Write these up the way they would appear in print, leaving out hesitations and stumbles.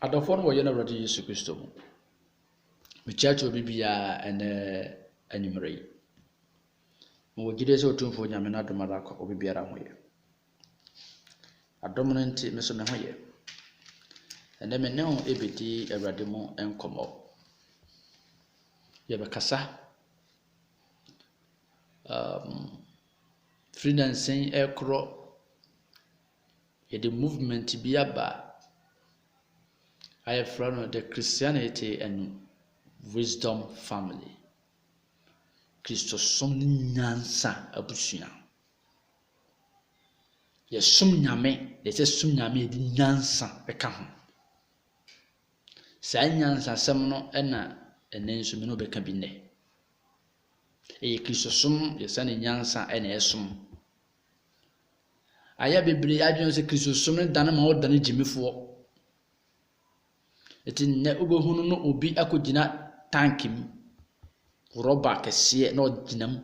Adofo no wo ye na Awurade Yesu Kristo mu. Me church obi bia ene anwumre yi. Mo gide se otumfo nyame na adom ada kwa obi biara ho ye. Adom no nti me so me ho ye. Ene me ne ho ebedi Awurade mu enkomo. Ye be kasa. Freedom ekro ye the movement bi aba. I have from the Christianity and Wisdom family. Christo som nyansa abusua. Ye som nyame, ye se som nyame di nyansa beka ho. Sa nyansa sem no na enenso me no beka bi ne. E Christo som ye sa ne nyansa na esom. Aya bebre adwon se Christo som ne dan ma odane jimifo. Eti ne obohunu no obi akogina tankim roba kese na oginam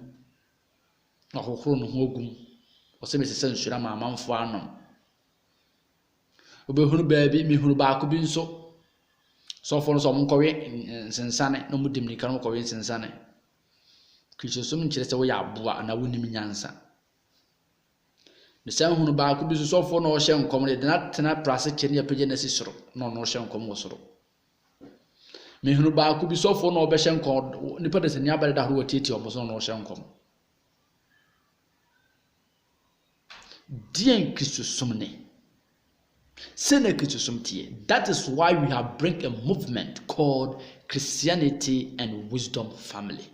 na hohoro no hogum o se mesese nsura ma amanfo anom obohunu baabi mehunu baako bi nso so fo no so monkowe nsensane no mudim ni kan monkowe nsensane Kristosom nkire se wo ya aboa na wonim nyansa ne san hunu baako bi so fo no hye nkom ne na tena prase kye ne apege na sisoro no no hye nkom wo soro mehunu baako bi so fo no obehye nkom nipa de se ni abere da horo tieti oboso no hye nkom dien Kristosom ne sene Kristosom tie. That is why we have bring a movement called Christianity and Wisdom family.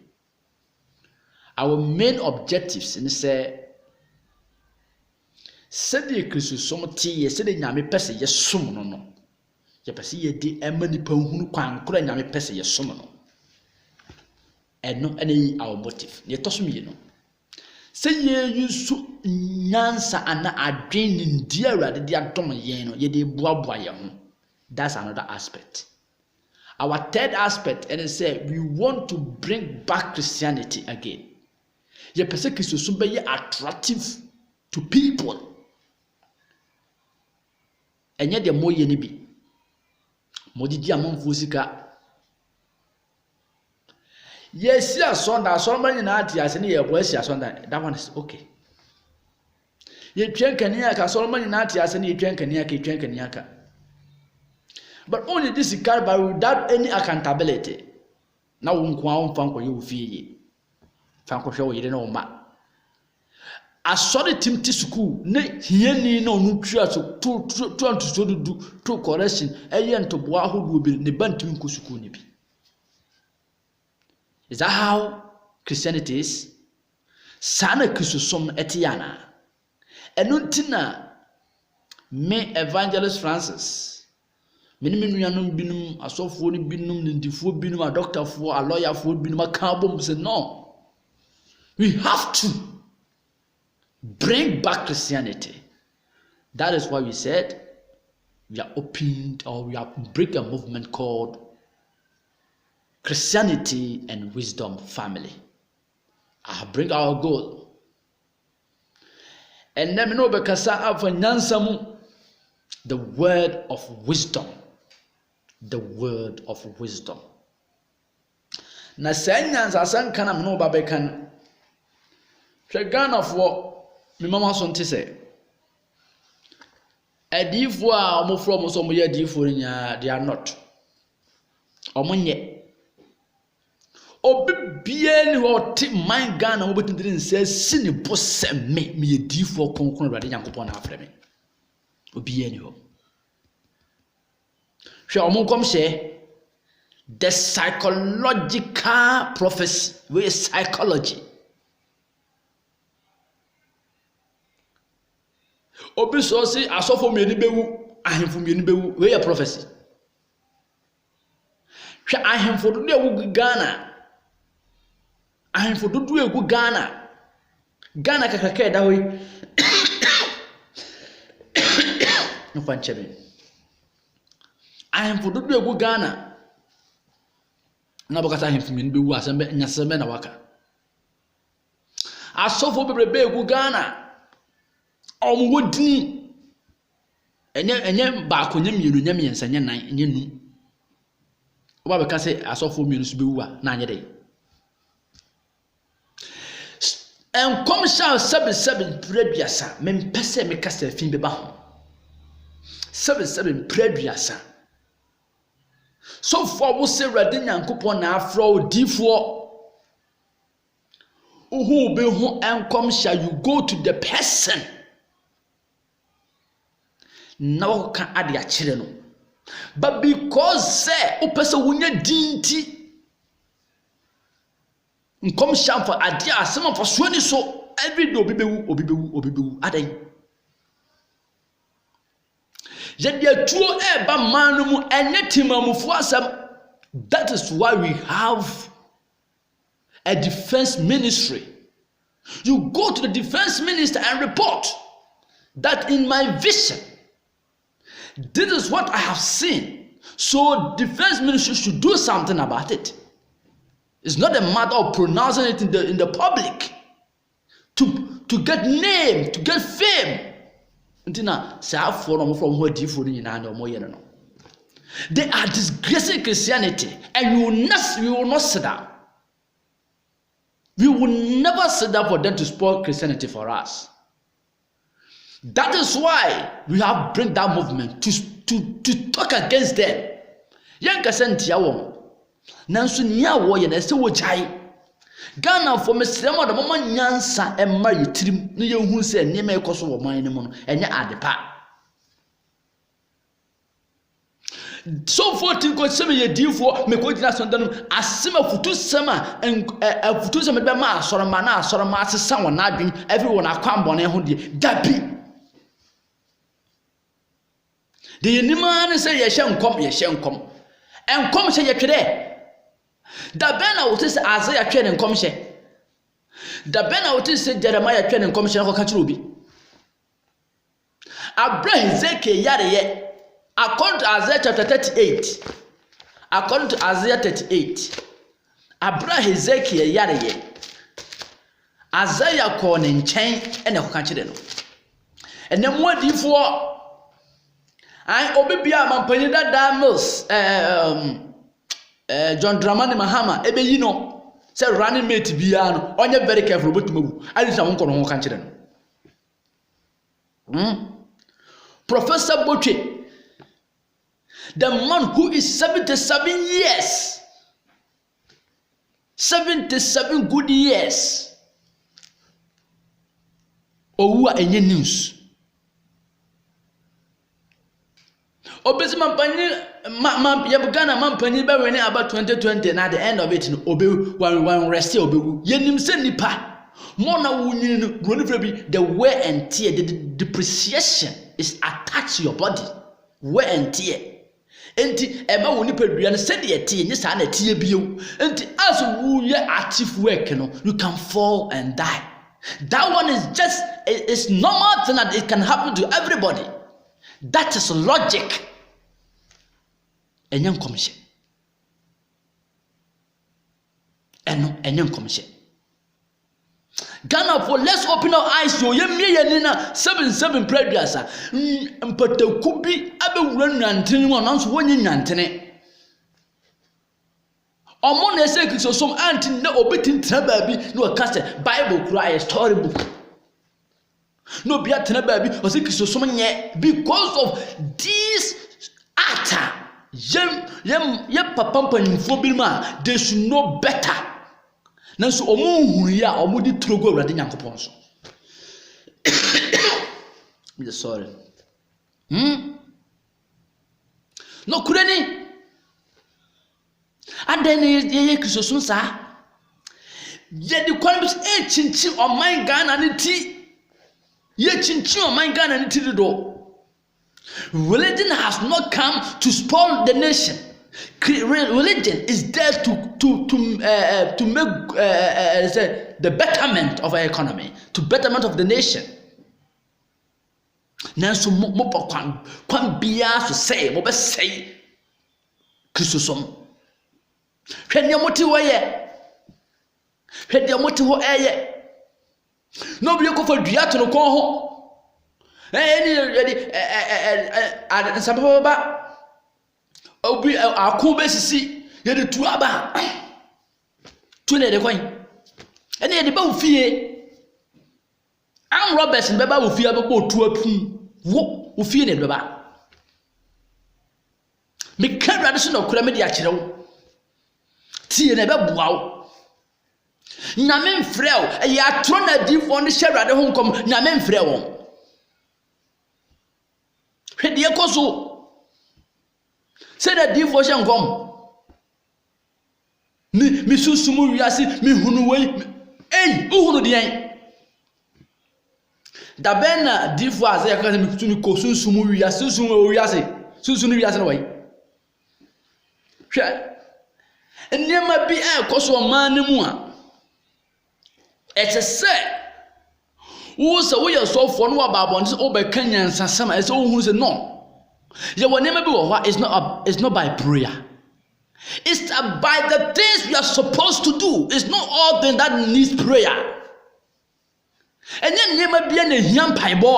Our main objectives in say sede Kristosom tie sede nyame pese ye som no no ye pese ye di emani panhunu kwan kora nyame pese ye som no eno ene our motive ye tosom ye no se ye yusu nyansa ana adwen ndi Awurade di adom ye no ye de boaboa ye ho. That's another aspect. Our third aspect and say we want to bring back Christianity again. Ye pese Kristosom be ye attractive to people. Enye de moye ni bi modidi amanfo sika yes asonda asonba nyina ati ase ne ye bo asi asonda. That one is okay. Ye twenkania ka asonba nyina ati ase ne ye twenkania ka but only this is carried by without any accountability. Na wo nko a wo mfa nkoye wo fie ye fa nkohwe wo yire na wo ma asori timti school ne hieni na onu twa so to dudu to correction eye ntoboa ahodo bi ne bantim nko school ni bi. Is that how Christianity is? Sana Kristosom etiana enuntina me Evangelist Francis minimum nuanom binum asofo ni binum ndifo binum a doctorfo a lawyerfo binum aka bom say no, we have to bring back Christianity. That is why we said we are opened or we are bring a movement called Christianity and Wisdom family. I bring our goal. And then no bekasa afa nyansamu the word of wisdom. The word of wisdom. Na sanyansa sankana no babekan. Shagana for me mama so nte se adifo a omofro mo so mo ya adifo nya they are not omonye obibie ni o ti man Ghana wo betindiri nse sini bose me adifo konkon Awurade Nyankopon na afre me obie ni ho hwe omonkom she the psychological prophecy we psychology obi so si asofo mieni bewu ahemfo mieni bewu we ya prophecy hwe ahemfo do ewu Ghana ahemfo do ewu Ghana kakaka da hoyi no fanchebe ahemfo do ewu Ghana na bokata ahemfo mieni bewu asembe nyasembe na waka asofo bebrebe ewu Ghana omwodini enye ba ko nyamienu nyamiensa nye nan nye nu oba be ka se asofo mienu so bewu a na anye dey enkom sha 77 praduasa mempese me kasa fin be ba ho 77 praduasa so for wo se rade nyankopon na afro difo who be who enkom sha you go to the person now can add ya children but because say o person wunya dinti nkom sha for ade asem for so ni so every day obibewu adan Yedia tuo eba man mu enye timamufu asem. That is why we have a defense ministry. You go to the defense minister and report that in my vision, this is what I have seen. So defense ministry should do something about it. It's not a matter of pronouncing it in the public to get name, to get fame. Untina say from who different in no. They are disgracing Christianity, and we will not sit down. We will never sit down for them to spoil Christianity for us. That is why we have bring that movement to talk against them. Young Cassantia won. Nansu nia wo ye na se wo chai. Ghana for mesrema da mama nyansa e ma yitrim ne ye hu se niam e koso wo man ne mu no enye adepa. So for tinko sema ye difo me ko gina sondano asema futu sema futu sema be ma asoroma na asoroma asesa won na adwen everyone akwambo na ho de dabi. The yenima ne say ye hye nkom enkom hye ye twede. Da bena wotis Isaiah twen nkom hye. Da bena wotis Jeremiah twen nkom hye ko ka kire obi. Abraham Ezekiel yare ye. According to Isaiah chapter 38, according to Isaiah 38, Abraham Ezekiel yare ye. Isaiah ko ne nchen ene ko ka kire no. Ene mo adifo ai obibia mampani da Damos John Dramani Mahama ebeyi no say running mate bia no onye very careful botumawu alisa won ko no ka kire no. Professor Botwe, the man who is 77 years, 77 good years, owu enye news. Obesi mampani yabugana mampani be when about 2020 and at the end of it no obe one rest obewu yenim se nipa more na wunyini no groni bi the wear and tear, the depreciation is attached to your body. Wear and tear. Enti ema woni padua no se de tie nyi sa na tie bio. Enti as wu ye active work no you can fall and die. That one is just it's normal thing that it can happen to everybody. That is logic. Enye nkomhye. Enye nkomhye. Ghana for let's open our eyes yo yemie yenina 77 preduasa mpataku bi abewura nwantene mo nanso wonye nwantene omo na ese kisosom anti na obetintra baabi na okase Bible kura a storybook no bia tena baabi ose kisosom nye because of this ata yem papampa nyimfo bi ma they should know better. Nanso omo ya omo di trogo awrade nyankopon so. Me sorry. No kurani. Adene ye kristosun sa. Ye di kwalbis chinchin o man Ghana ni ti. Ye chinchin o man Ghana ni ti do. Religion has not come to spoil the nation. Religion is there to make the betterment of our economy, to betterment of the nation. Nanso mo kwan bia so say mo be say Christosom. Hwede moti wo ye. Hwede moti ho eye. No bi ko fa dua to no kon ho. and some people ba obi akube sisi ye de tu aba tu ne de kwan ene ye de ba ofie am Roberts be ba ofie ba tu apum wo ofie ne de ba me ka rade so na kura me de a kire wo tie ne be bua wo nyame mfrɛ wo ɛyɛ atoro na difo ne hyɛ rade ho nkom nyame mfrɛ wo hwede ekoso se da difo hyɛ nkom mi susumu wiase mi hunu wei uhunu de yan da ben na difo aze ya ka mi kutu ni ko susumu wiase susumu wiase susunu wiase na wai hwɛ enema bi ekoso man ne mu a ɛte sɛ wo sɛ wo yɛ sɔfo no wa baabɔ nti wo bɛka nyansasɛm ɛsɛ wo hu sɛ no yɛ wɔ nneɛma bi wɔ hɔ it's not by prayer, it's by the things we are supposed to do. It's not all things that needs prayer. And then nneɛma bi na ehia mpaebɔ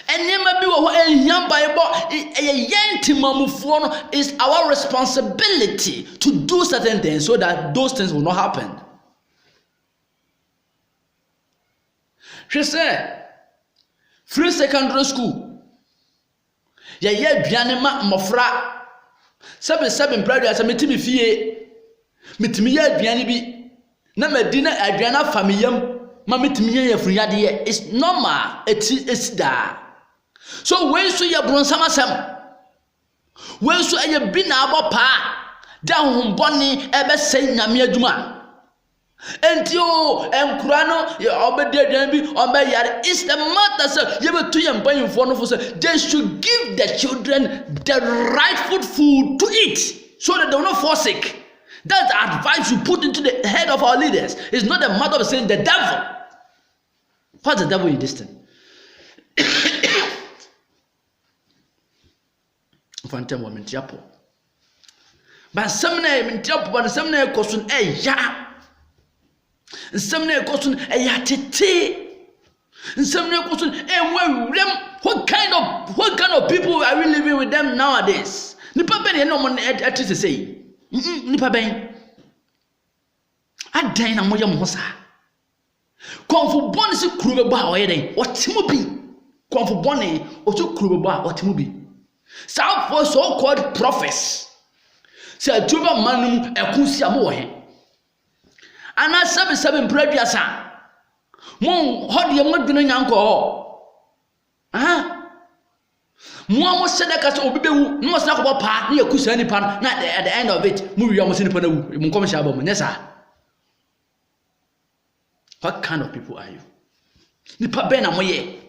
nneɛma bi wɔ hɔ ehia mpaebɔ ɛyɛ yɛn timamufoɔ no is our responsibility to do certain things so that those things will not happen. She said, free secondary school. Ya aduane ma mmofra. Seven brother asa metimi fie. Metimi ya aduane bi. Na medina aduane afamiyam. Ma metimi ya friyade ye. It's normal. It's da. So when so ya bronsam asem. When so ya bi na abo pa. Da homboni ebe sei nyame adwuma. Entio enkura no obede aduan bi obeyare is the matter say you betu yem panfo no for say they should give the children the rightful food to eat so that they will not fall sick. That's the advice you put into the head of our leaders. It's not a matter of saying the devil. What's the devil in this thing? Phantom woman tiapo. But some name tiapo but some name kosun ya. Some name kosun tete. Some name kosun what kind of people are we living with them nowadays? Nipa ben no mon at to say. Nipa ben. Adan na moya mo sa. Konfo bone se kuro be ba oyeden. Otimo bi. Konfo bone o to kuro be ba otimo bi. Some for so called prophets. Say tuba manum ekunsi amo he. Ana seven previasa. Mon hodi mo dwene nyanko ho. Mo said that obi bewu no say akọ pa na yakusa nipa na at the end of it mo wiya mo se nipa na wu mo kom sha ba mo nyesa. What kind of people are you? Nipa ben na mo ye.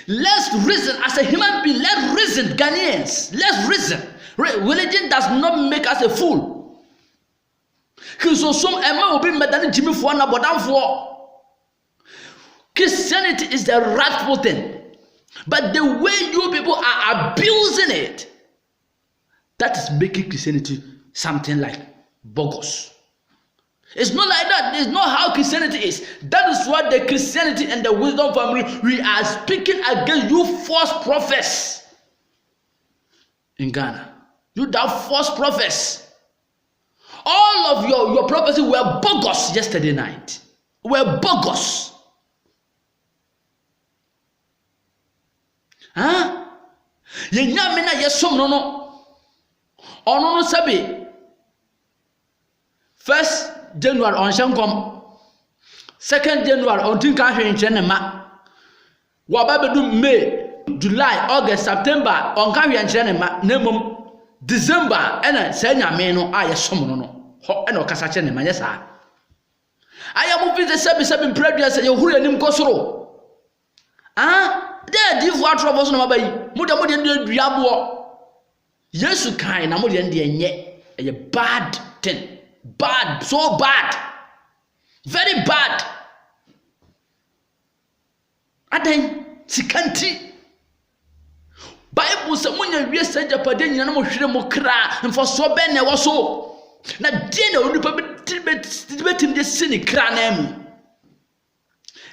Let's reason as a human being. Let's reason, Ghanaians. Let's reason. Religion does not make us a fool. Christianity is the rightful thing, but the way you people are abusing it, that is making Christianity something like bogus. It's not like that. It's not how Christianity is. That is what the Christianity and the Wisdom family, we are speaking against you false prophets in Ghana. You that false prophets. All of your prophecies were bogus yesterday night. Were bogus. Yenyamina yesom no. Ono no sabi. 1st January on Shankom. 2nd January on Tinka Chenema. Wababedu May, July, August, September on Kawian Chenema, Nemum, December, and Senya no I yesom no. Ho eno kasa Chenema, yes, I am moving the 7 previous and your Hurianim Kosoro. There, give what troubles no baby. Muda Diabo. Yes, you kind, I'm yet a bad thing. Bad, so bad, very bad. Aden sikanti Bible say when you read say Japan you no hwere mo kra and for so ben na wo na die na onipa betim de sini kra na mu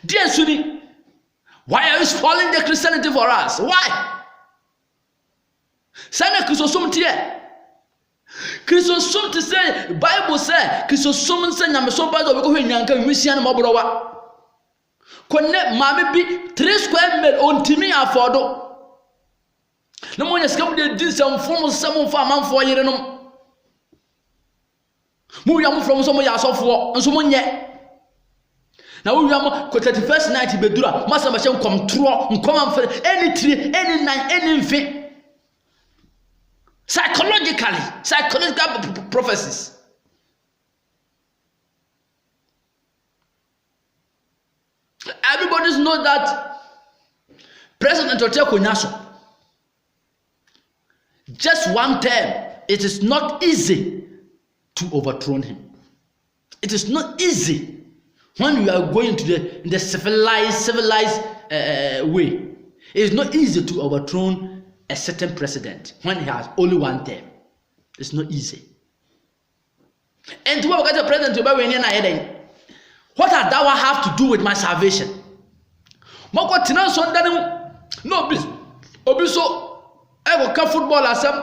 die suni Why are you spoiling the Christianity for us? Why? Sana Christosum tie. Christosum to say Bible say Christosum say na me so ba do be ko hwanyanka nwisia na mobrowa. Konne mame bi 3 square meter ontimi afodo. No mo nya skam de din sam fom sam fa manfo yerenom. Mu ya mo from so mo ya asofo nso mo nye. Na wo wiam ko 31st night bedura masa ba hye nkomtro nkomamfere any tree any nine any mfe. Psychological prophecies. Everybody knows that President Oteko Nyaso, just one term, it is not easy to overthrow him. It is not easy when you are going to the civilized way. It is not easy to overthrow a certain president when he has only one term. It's not easy. And to get a president to buy what does that have to do with my salvation? No, Obiso, I will come football as some.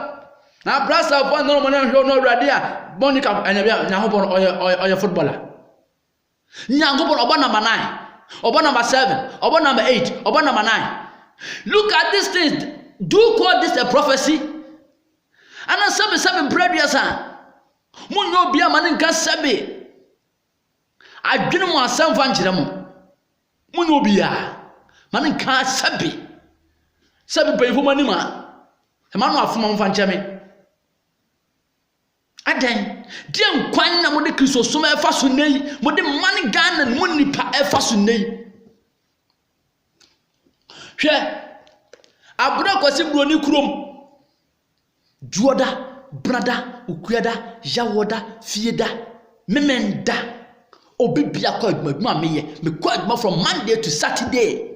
Now, brass of one no radia, Monica, and your footballer. Nyangopon Oba number 9, Oba number 7, Oba number 8, Oba number 9. Look at these things. Do call this a prophecy? And I sabi bread yasa. Munyo bia maninka sabi. Adwene mo asam fa nkire mo. Munyo bia maninka sabi. Sabi payfo manima. E ma no afoma mfa nkire me. Adan, dia nkwan na mo de Kristosom e fa so nei, mo de man Ghana mo nipa e fa so nei. Hwe Abura kwasi broni krom juoda brada ukuada jawoda fieda memenda obibia kwa adwuma meye me kwa adwuma from Monday to Saturday.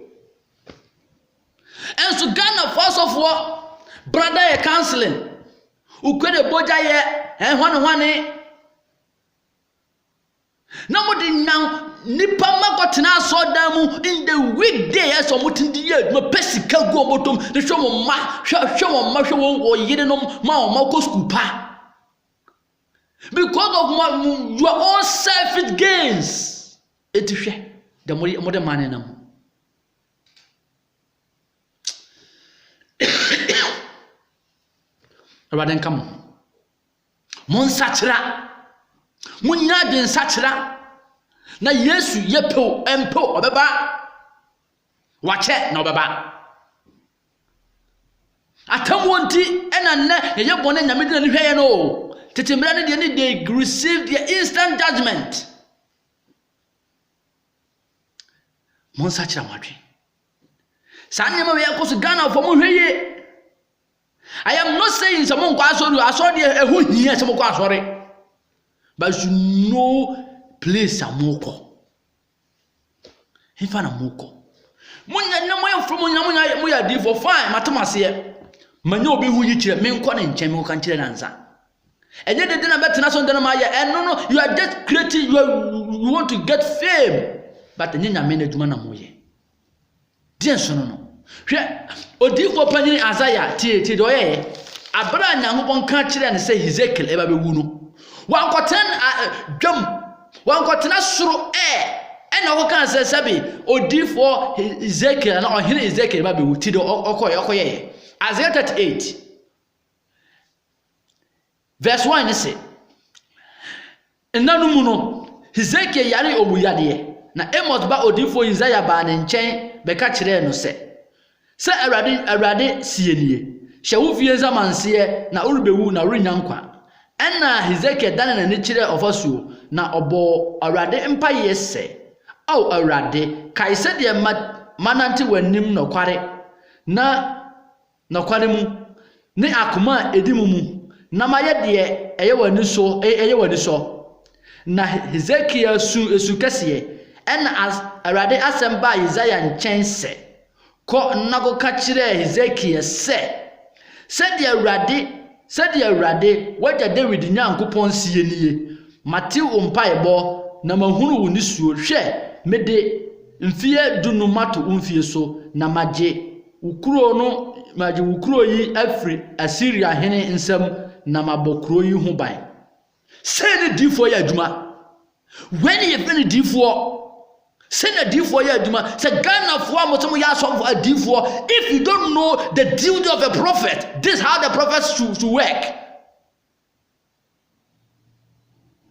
And so Ghana first of all brother e counseling ukuade boja ye hwane na mo di now nipa makotena so damu in the weekday as omutindi ye no pesika go motom de hwe ma hwe wo yerenom ma ko school pa because of your own selfish gains it hwe the modern man nam raden kam mon sachira munya den sachira na Yesu yepo empo obeba wache na obeba atamwonti ena ne ye bone nyame de ne hweye no tetemra ne de ne they receive their instant judgment. Mon sachira madwe sanye ma we yakoso Ghana for mo hweye. I am not saying someone kwa asori eho hia someone kwa asori, but you know place amoko hifa na moko munya na moya from munya moya di for fine matomase manya obi hu yi kire me nko ne nchen me kan kire nanza enye de na betina so ndana ma ya no you are just creating you want to get fame but enye nya me na djuma na moye die so no hwe odi for panyin Azaya tie do ye abra Nyankopon kan kire ne say Ezekiel eba be wu no wankoten dwam wankotena suru ena wo kan se sabi odifo Ezekiel na ohene Ezekiel ba be wuti do okoye Isaiah 38 verse 1 ne se enanu mu no Ezekiel yare obuyade na Amos ba odifo Isaiah ba ne nchen be ka kire no se Awurade sienie hye wo fie zamanse na urubewu na runyankwa ena Ezekiel dan na ne kire ofasuo na obo Awurade mpa yese au Awurade kaise de manante wanim nokware na nokware mu ne akoma edimu mu na maye de eye wani so na Ezekiel esu kese ena Awurade asemba Isaiah nchense ko nago ka kire Ezekiel se de Awurade waja David Nyankopon sie nie Matthew mpaebo na mahunu wo nisuo hwe mede mfie dunumato mfie so na magye ukuro no magye ukuro yi afri Assyria hene nsam na mabokuro yi ho ban say the difo ya adwuma when you finish difo say the difo ya adwuma say Ghana fo amotomo ya so for difo if you don't know the duty of a prophet this is how the prophets should work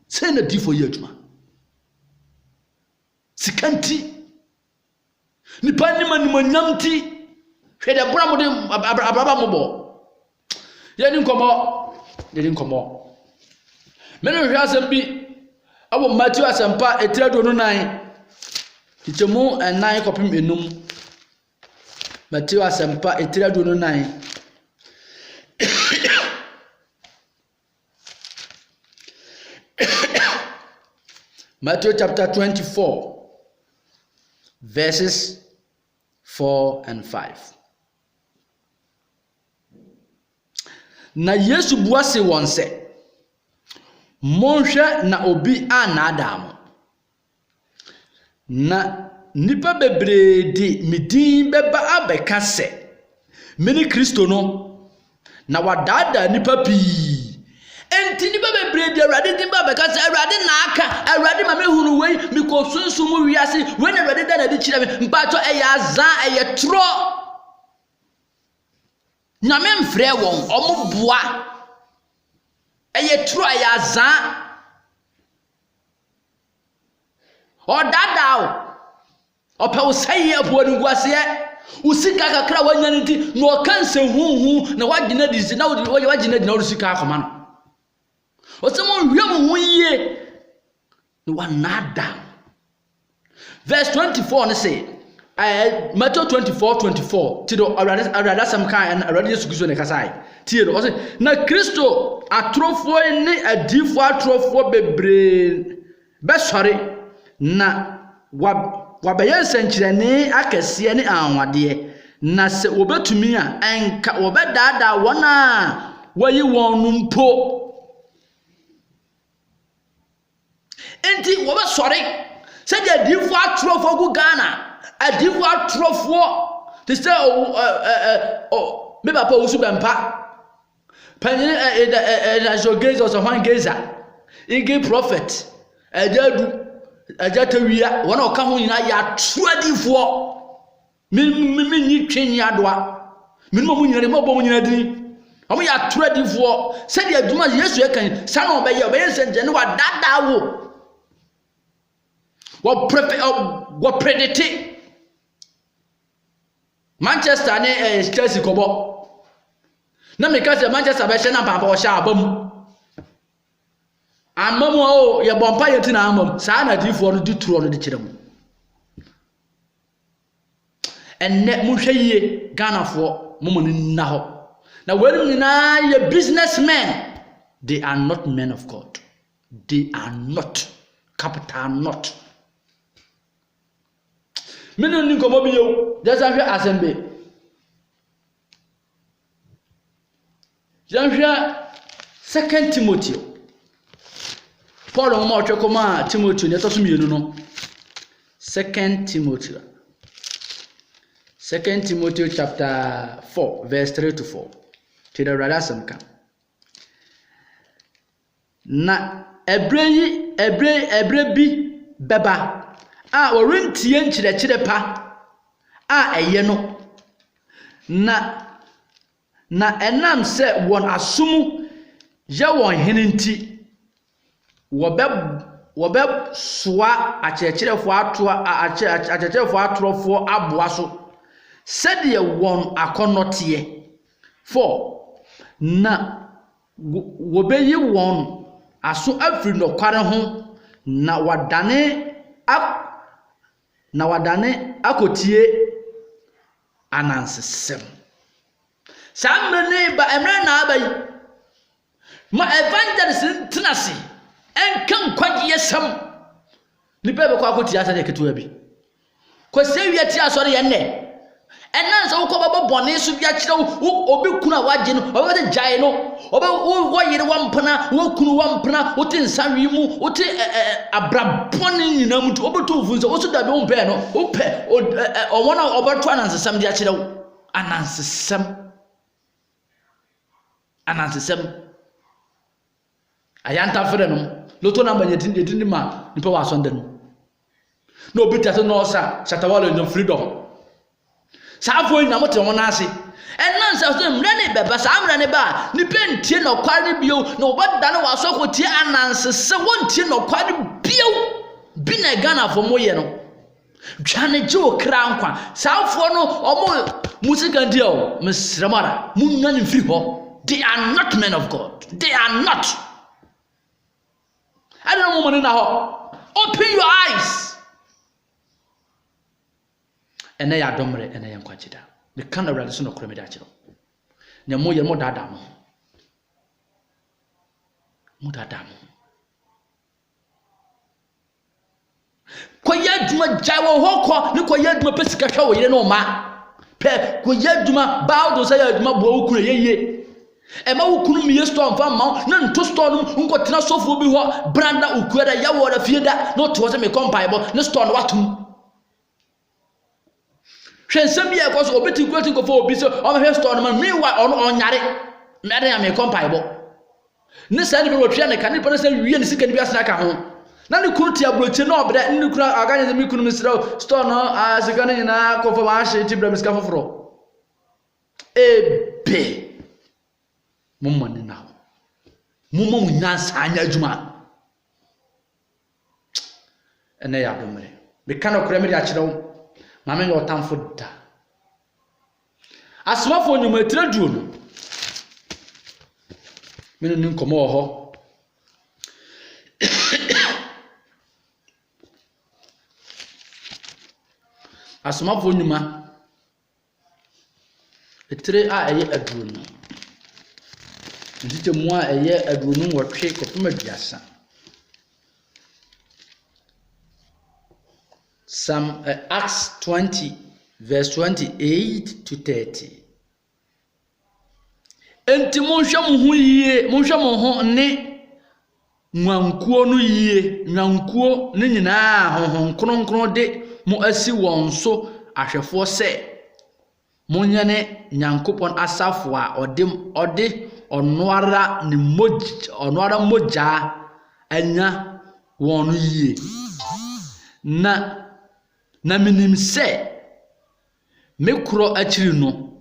say the difo ya adwuma sikanti nipa ni nyamti hwede bra mo de abraba mo bo ye ni nkomo mene hwe asem bi abo Matthew asempa etirado no nan kitemu enan kopim enum Matthew asempa etirado no nan Matthew chapter 24 verses 4 and 5 na Yesu buase won se monhwe na obi anadam na nipa bebredi midin beba abeka se mini Kristo no na wadada nipa pi enti nipa bebredi awrade din ba beka se awrade na aka awrade ma mehunu wei mikosunsumu wiase we na awrade da na di kire me mpato eyaza eyetro nyame mfrɛ won omoboa eyetro eyaza odadao opa usaye abuonu guase usika kakra wanya nti no kanse huhu na wagina disi na wagina dina usika akoma no osemo hwem huye no wanada verse 24 ne say Matthew 24 tido arada sam kan and arada Yesu Kristo ne kasai tie no say na Kristo atrofo ni adifo atrofo bebre besore na wabayense nkyerene akese ne anwade na se obetumi a enka obedada wona wayi won mpo enti wobesore se de adifo atrofo gu Ghana adifo atrofo te se me papa osu bempa panyin na jogeza so han geza igi prophet ajadu ajatawia wona oka ho nyina ya truadifo mi nyi twenyi adoa minimo mu nyina mo bo mu nyina din omo ya truadifo se de aduma Yesu ekan sa na obeye senje ne wadada wo predict Manchester ne Chelsea kobo na me ka se Manchester be hye na papa o hye abam amamu o ye bompa ye tina amam sa na difo no dituro no de kirem enne mu hweye Ghana fo momo ni na ho na werim ni na ye businessmen they are not men of God they are not capital not minu ni komo bi yo jasa hwe asembe janhwe 2 Timothy Paul mo otwekoma Timothy ne toso mienu no 2 Timothy chapter 4 verse 3 to 4 to the radasam ka na ebre bi beba a orentie nkyerɛkyerɛ pa a ɛyɛ no na enam sɛ won asom yɛ won hene nti wɔbɛ soa akyerɛkyerɛfo atorɔfo aboa so sɛdeɛ won akɔnɔteɛ 4 na wɔbɛyi won aso afiri nokware ho na wadane akotie anansesem samre ba emre na abai ma evangelist tinasi enkan kwagiye sam ni bebe kwa akotie asa de ketua bi ko se wiati asore ye ne ɛnan sɛ wokɔ bɛbɔ bɔne so bi akyerɛ wo obi kunu a wagye no ɔbɛte gyae no ɔbɛ yere wampena wo kunu wampena wote nsawe mu wote abrabɔne nyina mu to ɔbɛto wo sɛ wo so dabi wo mpɛ no wopɛ ɔwɔn a ɔbɛto anansesɛm de akyerɛ wo anansesɛm ayanta frɛ no loto na yɛtindi ma nipa wɔ asɔnda no na obi tase no ɔsa shatawalo no freedom saafo nyina mote wɔn ase ɛnan sɛ so mmerɛ ne bɛba saa mmerɛ ne ba nipa ntie no kware bio na ɔbɛda ne wasɔkɔ tie anansesɛ wɔntie no kware bio bi na Ghana fo mo yɛ no dwane gye wo kra nkwa saafo no ɔmo musika ntie o mesrɛmara munnya ne mfiri hɔ. They are not men of God. They are not. I don't know woman in the hall. Open your eyes. And they are domre and they are quachida. The kind of radisson of cremidachino. Namoya modadam. Modadam. Koyaduma jawo hoko, no koyaduma pesca show, you know, ma. Pe koyaduma bow to say my bow ye. Ema wukunu miye store mfa ma na nto store no nko tena sofo bi ho branda ukuada ya wo da fie da no to se me compile ne store no watum hwensem ye ko so obeti kwati ko fo obi se o ma hwe store no ma me wa ono onyare me da ya me compile ne sa ni be wo twa ne ka ne pere se wie ne sika ni bi asena ka ho na ne kunu tia broche no obra ne kunu aganye ze me kunu misra store no a sika ne na ko fo ma hye tibra miska foforo ebe Mumma ni now. Mumma munyansa anya adwuma. Ene ya domre. Me kana kura me de akyerɛ wo. Ma me no tamfo da. Asomafo nyuma tira duo no. Me no ni nkomo wɔ hɔ. Asomafo nyuma etire a ɛyɛ aduo no. Ndite mu a ɛyɛ aduonu wɔtwe kɔpem aduasa. Psalm Acts 20 verse 28 to 30. Enti monhwɛ mo ho yie, monhwɛ mo ho ne nwankuo no yie, nwankuo ne nyinaa honhom kronkron de mo asi wɔn so ahwɛfoɔ sɛ monyɛ ne Nyankopɔn asafo a ɔde onoara moja anya wonu yie na minim se mekro akiri no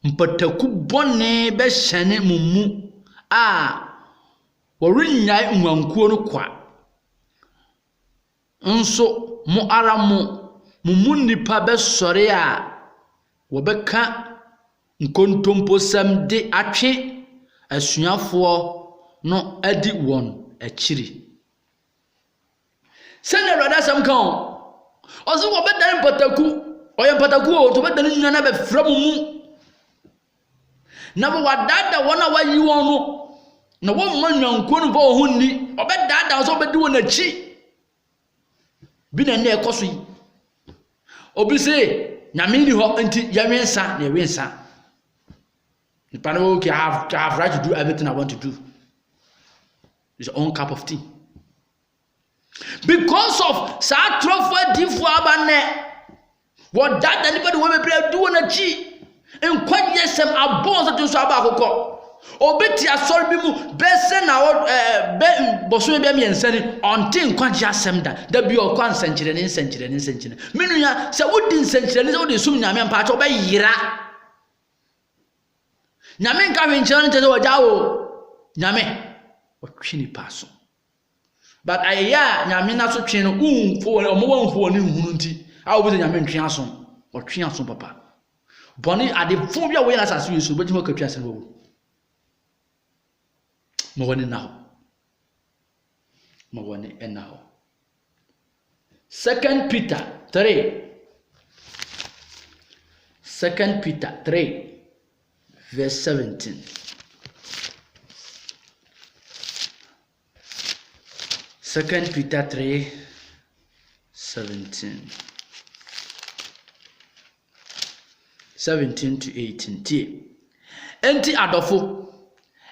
mpataku bone be hyane mumu a wɔrenyai nwankuo no kwa nso mo ara mo nipa be sɔre a wɔbɛka nkontomposam de atwe asuafoɔ no adi wɔn akiri sɛnɛ rada sam kan ɔse wɔbɛdane mpataku ɔyɛ mpataku o to bɛdane nyina na bɛfrɛ mu na wɔdada wɔn a wayi wɔn no na wɔmma nwankuo no bɔ ho nni ɔbɛdada so ɔbɛdi wɔn akyi bi na ne ɛkɔ so yi obi se nyame ni hɔ nti yɛwensa na yɛwensa. Okay, I have right to do everything I want to do. It's your own cup of tea. Because of sa trofo difu abane. What that anybody will be do on a chi. En kwa yesem abonza to so aba akokɔ. Obeti asɔre bi mu bese na be boso bi amiensa ni onte nkwa gye asɛm da bi ɔkwa nsenkyere ne menu ya sɛ wodi nsenkyere ne sɛ wodi sum nyame mpa akyɛ ɔbɛyira. Nyame nka hwenkyerɛ no nkyɛ sɛ wɔgya wo nyame wɔtwe nipa so but ayɛ nyame na so twe no ɔmɔwɔ mfo ne nhunu nti a wobɛsɛ nyame ntwe aso wɔtwe aso papa bɔne adefo bi a wɔyɛ no asase yɛ so wobɛgyima katwa asɛm wɔwu ma wɔne na hɔ 2 Peter 3 verse 17. 2 Peter 3 17. 17 to 18 tie enti adofo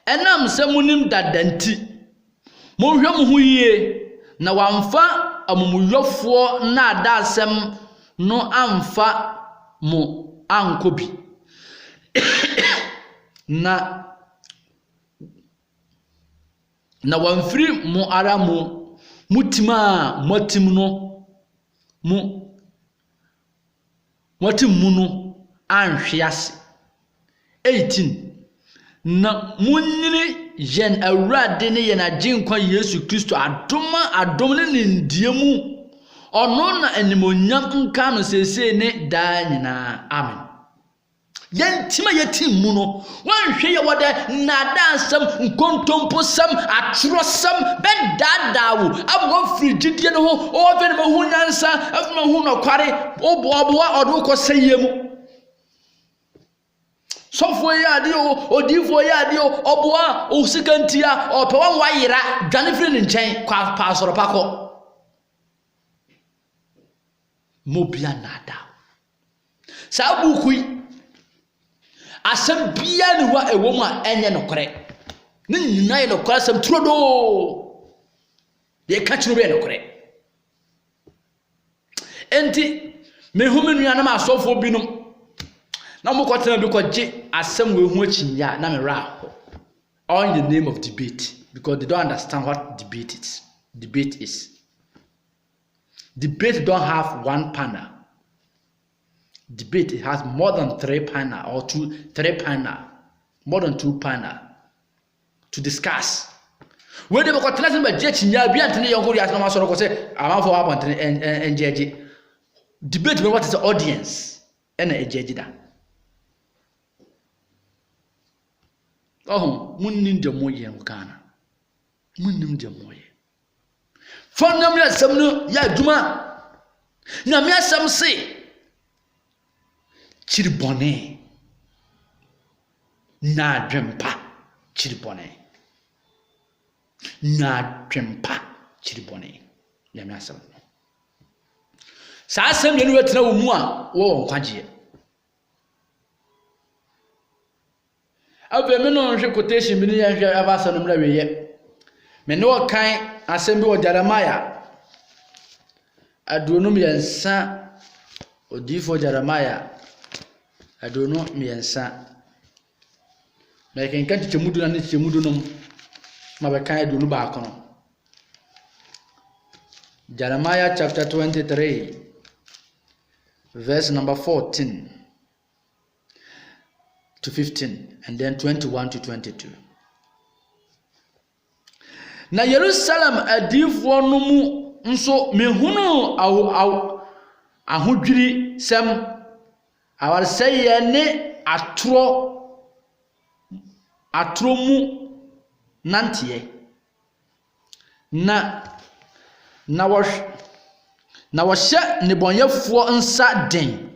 enam se munim dadanti monhwe mo ho yie na wamfa amumuyofo na adasem no amfa mo ankobi na wamfiri mo ara mo mutima motim no motim mu no anhwe ase 18 na munyini yen awurade ne yen aginkwa Yesu Kristo adom ne ndiemu ono na animonyam nka no sese ne da nyina amen yentima yetim mu no wanhwe ye wode na dansam nkontompo sam atrosam bedadawo abo frigidie no ho o vene mahu nyansa afuma hu no kware oboa odo ko sayemu sofo ya ade odifo ya ade oboa o sikantia o pe wan wayira dwane firi ne nchen kwa pasoro pako mobia nada sabukui asem bia ne wa ewo mu a enye nokore ne nyina ye nokore asem turodo ye ka chiro be nokore enti mehumi nua na asofo binum na mo kwatena bi kwaje asem we hu achinya na me ra all in the name of debate because they don't understand what debate is. Debate don't have one panel. Debate has more than 3 panel or 3 panel, more than 2 panel to discuss. When they got to be judging, be Anthony Young, as no sort of say, I'm for up and judge. Debate what is the audience and a judge that. Oh, Munim de Moye Mukana. Munim de Moye. For no mere some ya Duma. No mere some say. Chiribone na dwempa chiribone na dwempa chiribone ya me asem sa asem yenu wetena wo mu a wo nkwaje abe me no hwe quotation bi ne ya hwe abasa no mra weye me ne wo kan asem bi wo Jeremiah adonum yensa odifo Jeremiah adono miensa me kenka tichemudu na tichemudu no ma be kan adono ba kono Jeremiah chapter 23 verse number 14 to 15 and then 21 to 22 na Jerusalem adifo no mu nso mehunu ahodwiri sem awar seye ne atro mu nantie na wɔhye ne bonyefo nsa den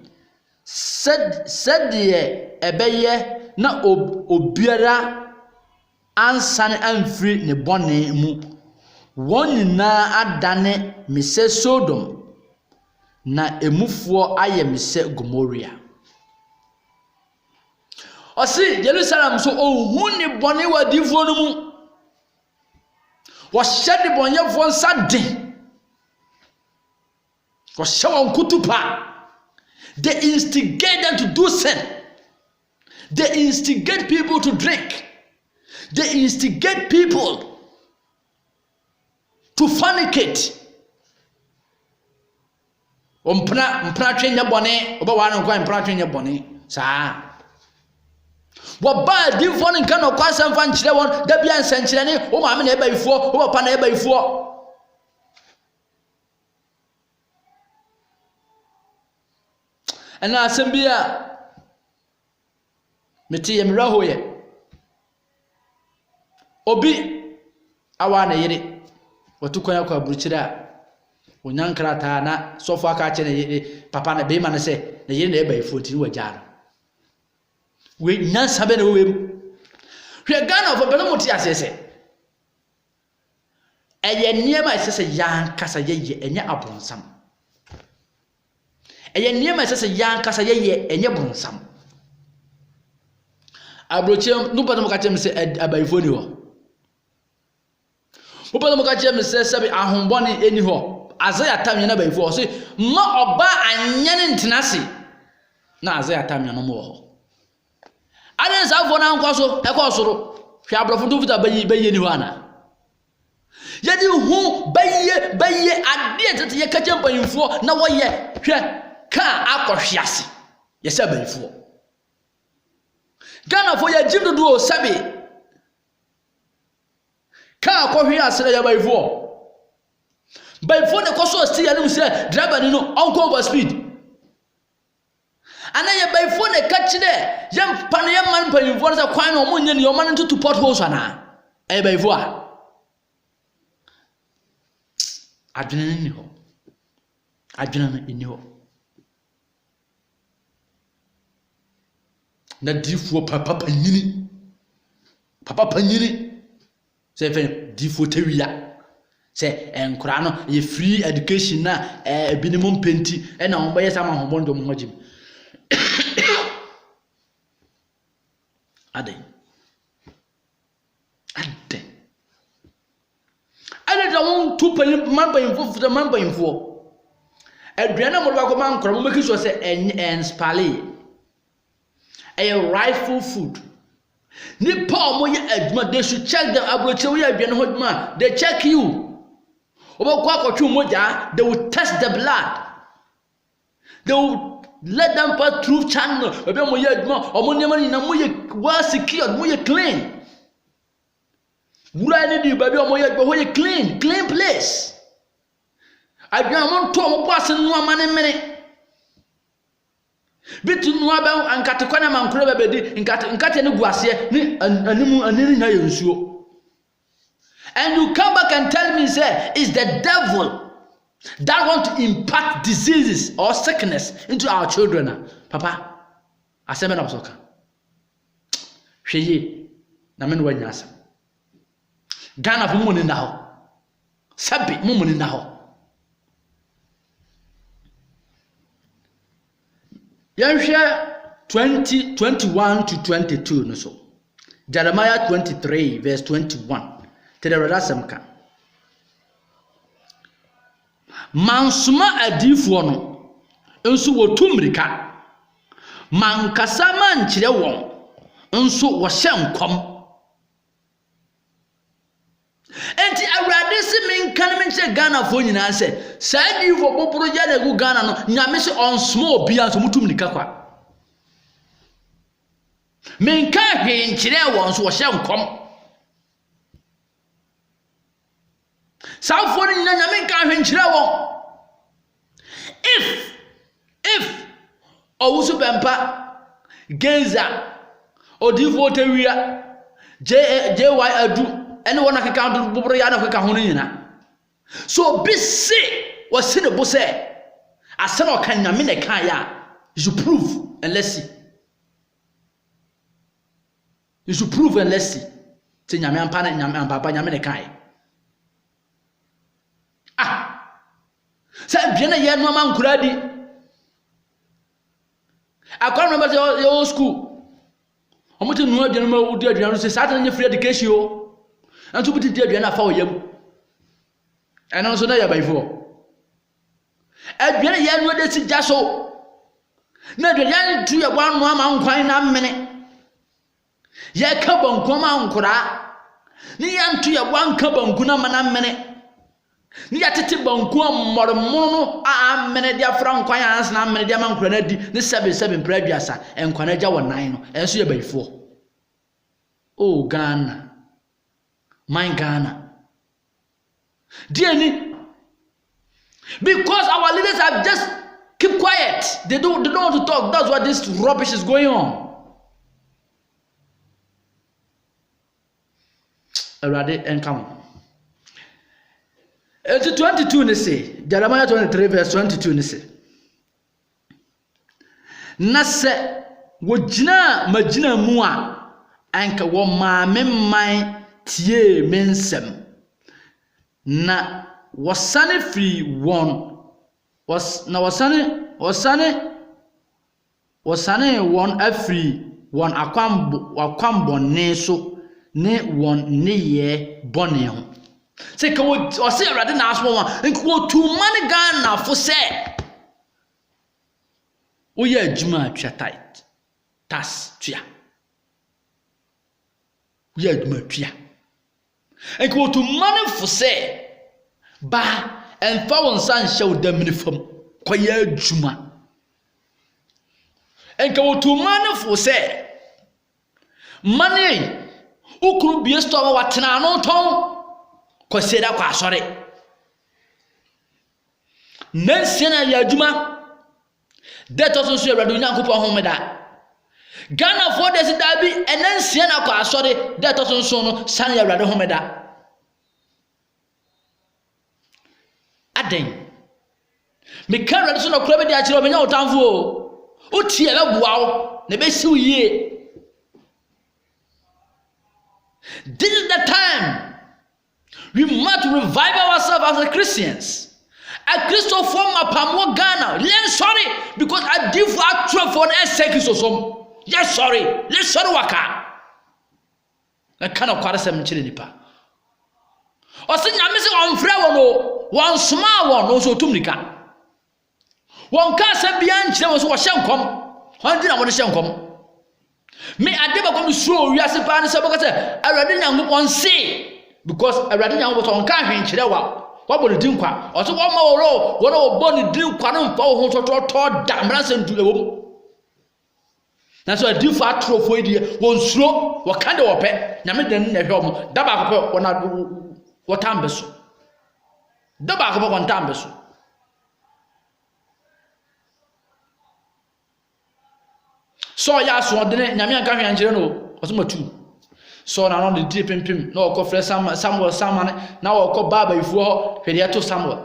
sɛdeɛ ɛbɛyɛ na obiara ansane amfiri ne bɔne mu wɔn nyinaa adane mise Sodom na emufuo aye mise Gomorrah. Osi Jerusalem so ohun ni bone wadifuo no mu wo hye de bonyefo nsa den wo hye won kutupa. They instigate them to do sin. They instigate people to drink. They instigate people to fornicate. Mpra twenya bone oba wa no kwa mpra twenya bone saa wo ba difo nka no kwa samfa nkyere won da bia nsankyere ne o ma me na eba ifuo o papa na eba ifuo ana asembia meti ye mra hoye obi awa na yire watukonya kwa buruchira onyankrata na sofo aka che ne papa na be ma ne se na yire na eba ifuo ti wajara we nyansa be na we hwe Ghana fo bele moti asese eye niema asese yan kasa ye enye abonsam eye niema asese yan kasa ye enye bonsam abroche no pato maka chem se abaifo ni ho mo pato maka chem se sabe ahombone eni ho azaya tamye na abaifo so ma oba anyane ntenase na azaya tamye no mo ho ade sa fo na nkwaso e ko soro hwe abrofo do futa bayi ni ho ana yedi hu baye ade tete ye kache bayinfo na wo ye hwe ka akohwiase ye se bayinfo Ghana for ya jim do sabe ka akohwiase na ya bayinfo ne koso sti ya ni se driver ni no onko over speed ana ye bayinfo ne kachi de yam pano yam man bayinfo na kwan no munye ni yo man to potholes ana e bayinfo a adwene ni ho adwene ni ho na difuo papa panyini se fe difuo tewia se enkura no ye free education na ebinimum penti e na won baye sama hobondo mo hajim ade da won tu man bayinfo aduana mo ba ko man kro mo make sure say en spale rifle food ni pa mo ye aduma they should check them abroche we aduana ho aduma they check you obo kwa kwatwu moja they will test the blood they will let them pass through channel obi mo ye aduma omo nema ni na mo ye well secured mo ye clean Wura ni di baby omo ye clean place. Adwan mo to mo boase no amane mene. Bitu no aba ankate kwana mankoro bebedi nkate ne guase ni animu anini na yensuo. And you come back and tell me say it's the devil that want to impart diseases or sickness into our children. Papa, aseme na bosoka. Hweye na me no wanyasa. Ghana for money now. Sabi money now. Yanhwe 20:21 to 22 no so. Jeremiah 23 verse 21. Tederada semka. Mansuma adifo no enso wotumrika. Mankasa mankyere won enso wo hyenkom. Enti awrade se menkan menche Ghana fo nyina se saadi fo poporo ya na gu Ghana no nyame se on small bia so mutum nika kwa menka hwe nkyere won so wo hye nkom safo ni nyame nka hwe nkyere won if owusu bempa genza odifo tewia jy adu ene wona keka do bobro ya na keka ho nyina so bi se wase ne bo se ase na okan nyame ne kan ya you should prove and let's see te nyame ampa na nyame ampa nyame ne kan sa bia na ye no ma nkura di akwa no ba yo school omuti no adwene ma udi adwene so sa tan nye free education o antu biti dia aduane afa oyam eno so na ya baifo aduane ya no de si jaso na aduane tu ya bwa no ama nkwan na mene ya ka banku ma nkura ni ya ntu ya bwa nka banku na mana mene ni ya tete banku mmormo no a mene dia fra nkwan ans na mene dia ma nkura na di ni 77 mpra aduasa enkwan agya wonan no enso ya baifo oh Ghana my Ghana. Dearly, because our leaders have just keep quiet. They don't want to talk. That's why this rubbish is going on. Already and come. 22 ne say, Jeremiah 23 verse 22 ne say. Nase wojina majina mua anka wo maame man tie mensem na wasane free one wasane won afri won akwambonne so ne won ne ye bone ho se ka o se awrade na aso wa nko tu man Ghana fo se o ye adwuma atwa tight tas tua o ye adwuma tua nko tu man fo se ba emfa won san hyew damni fam koye adwuma nko tu man fo se mane ukuru bie store wa tena no ton kwaseda kwa asore nansia na ya adwuma deto so awrade Onyankopon homeda Ghana for this da bi enansia na kwa asore deto so no san ya awrade homeda aden me kan awrade so na kura be di akire o menya otamfo o tie be bua wo na be siw yie. This is the time we must revive ourselves as Christians. A Christian form of Pamo Ghana. Let's sorry because I did for actual for an second or some. Yes, sorry. Let's sorry waka. I cannot quarter some chilipa. Or sing I miss on Fredo, one small one also Tumnica. One castle beyond there was what shall come. 100 what shall come. Me adeba come show you as a pan sabaka I rather Nyankopon say because I rather Nyankopon kan hwen kire wa bo din kwa o so wo ma wo wo no bo ni din kwa no mfa wo ho to da mranse ndu ewom na so adi fa atrofo edi won suro wo kan de wo pe nyame den na hwe om da ba ko pe wona wo tambeso da ba ko pe won tambeso so ya so de nyame anka hwe ankire no o so matu so na no de pimpim na o ko fre Samuel samane na o ko baba ifu ho hwe de to Samuel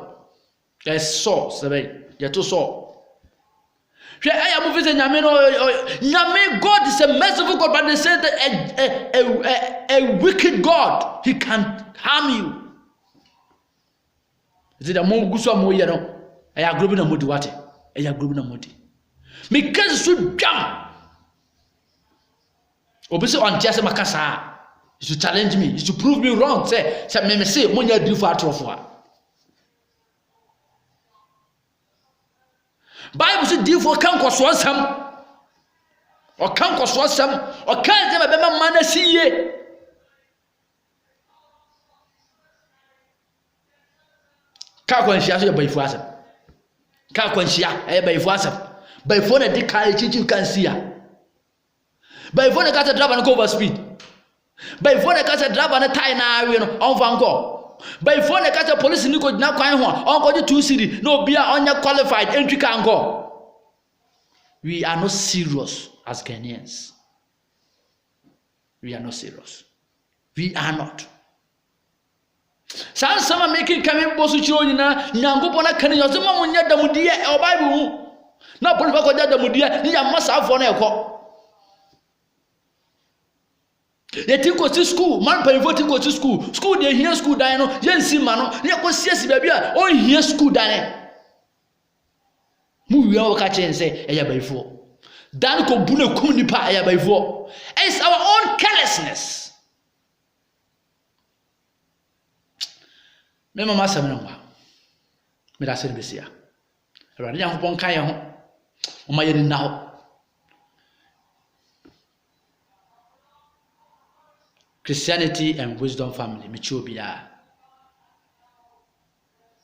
so sebe ye to so hwe aya mo vise nyame no nyame God is a merciful God but they say that a wicked God he can harm you. Is it a mo guso mo ye no aya grobi na modi wate aya grobi na modi because so jam obese on tiase makasa you should challenge me you should prove me wrong say me say monya di for atrofo a Bible say di for kan koso ansam o kan koso ansam o kan je be ma na siye ka kwanhia so ye baifu asam ka kwanhia e baifu asam baifo na di kai chichi kan sia by phone ka driver no go over speed by phone ka driver na tie na awe no on van go by phone ka police ni go na kwan ho on go 2 city no bia onya qualified entry can go. We are not serious as Ghanaians. We are not serious. We are not. San sama making coming bosu chiro nyina Nyankopon na kan yo so ma munya damudie e Bible hu na police ko ja damudie ni ya masa afo na ekọ ye tinko to school man pay for tinko to school dey here school dan no ye nsi ma no ye ko siesi ba bia o here school dan mu wi o ka chen say eya baifo dan ko bu na kum nipa eya baifo. It's our own carelessness. Me mama sam no wa me da se besia awrade Nyankopon kan ye ho o ma ye ni na ho Christianity and Wisdom Family, Michobia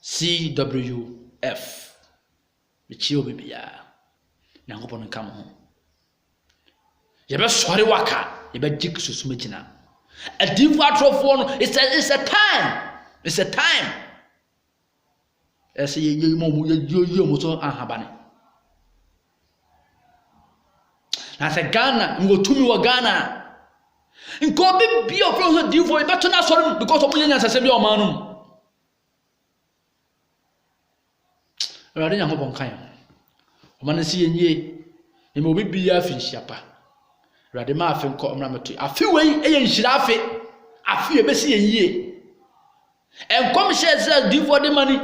CWF, Michobia, Nyankopon come home. You better sorry waka, you better jig susmijina. A deep water of one, it's a time. It's a time. I say you moto ahabane. I said Ghana, you go to me wa Ghana. Nko be of from the for but na sorry because of nya sase bi o manum awrade Nyankopon kan o man si yenye e mo bi bia afi hyiapa awrade ma afi nko omra meto afi wei eye nhira afi e be si yenye enkom she say di for the money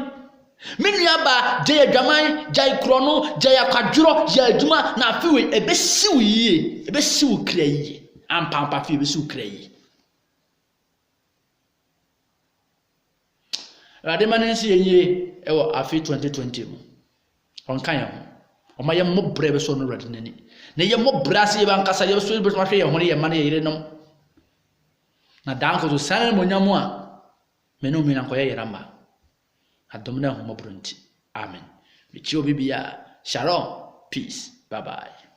Miniaba, Jay Gaman, Jay Chrono, Jay Quadro, Jay Juma, na few a best ye, a best so cray, and Pampa Phoebe so cray. Radamancy ye, a fee 2020 on Kayam, or my mob brave son redden. Nay, more brassy bancas, I also put my fair money and money. Na danko to San Monyamua, Menumina Koyaramba. Adomina Homobrunti. Amen. With you, Bibia. Shalom. Peace. Bye bye.